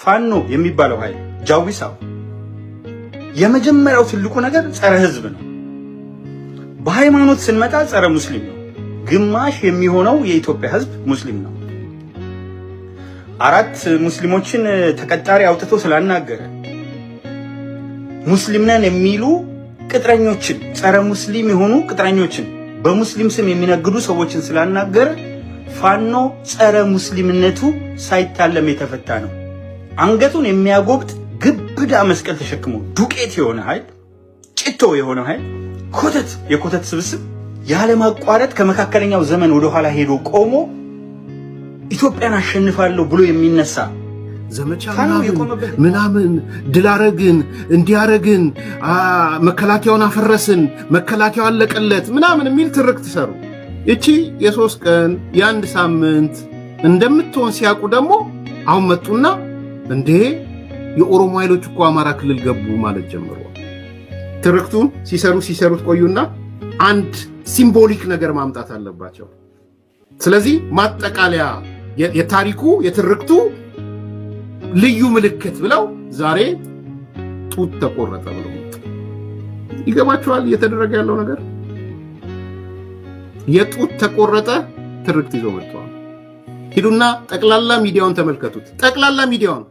ፋኖ የሚባለው ኃይል ጃዊሳው የመጀመሪያው ትልቁ ነገር ጸረ ህዝብ ነው። በሃይማኖት ስንመጣ ጸረ ሙስሊም ነው። ግማሽ የሚሆነው የኢትዮጵያ ህዝብ ሙስሊም ነው። 4 ሙስሊሞችን ተቀጣሪ አውጥቶ ስላናገረ ሙስሊም ነን የሚሉ ቅጥረኞችን ጸረ ሙስሊም የሆኑ ቅጥረኞችን በሙስሊም ስም የሚነግዱ ሰዎችን ስላናገረ ፋኖ ጸረ ሙስሊምነቱ ሳይታለም የተፈታ ነው። አንገቱን የሚያጎብጥ ግብዳ መስቀል ተሸክሞ ዱቄት የሆነ ኃይል ጭቶ የሆነ ኃይል የኮተት ስብስብ ያለ ማቋረጥ ከመካከለኛው ዘመን ወደ ኋላ ሄዶ ቆሞ ኢትዮጵያን አሸንፋለሁ ብሎ የሚነሳ ዘመቻ ምናምን ድላረግን እንዲያረግን መከላከያውን አፈረስን መከላከያው አለቀለት ምናምን የሚል ትርክት ሰሩ። እቺ የ3 ቀን የ1 ሳምንት እንደምትሆን ሲያውቁ ደግሞ አሁን መጡና እንዴ የኦሮሞ ኃይሎች እኮ አማራ ክልል ገቡ ማለት ጀመሩ። ትርክቱን ሲሰሩት ቆዩና አንድ ሲምቦሊክ ነገር ማምጣት አለባቸው። ስለዚህ ማጠቃለያ የታሪኩ የትርክቱ ልዩ ምልክት ብለው ዛሬ ጡት ተቆረጠ ብለው ይገባቸዋል። እየተደረገ ያለው ነገር የጡት ተቆረጠ ትርክት ይዞ መጥቷል። ሂዱና ጠቅላላ ሚዲያውን ተመልከቱት። ጠቅላላ ሚዲያውን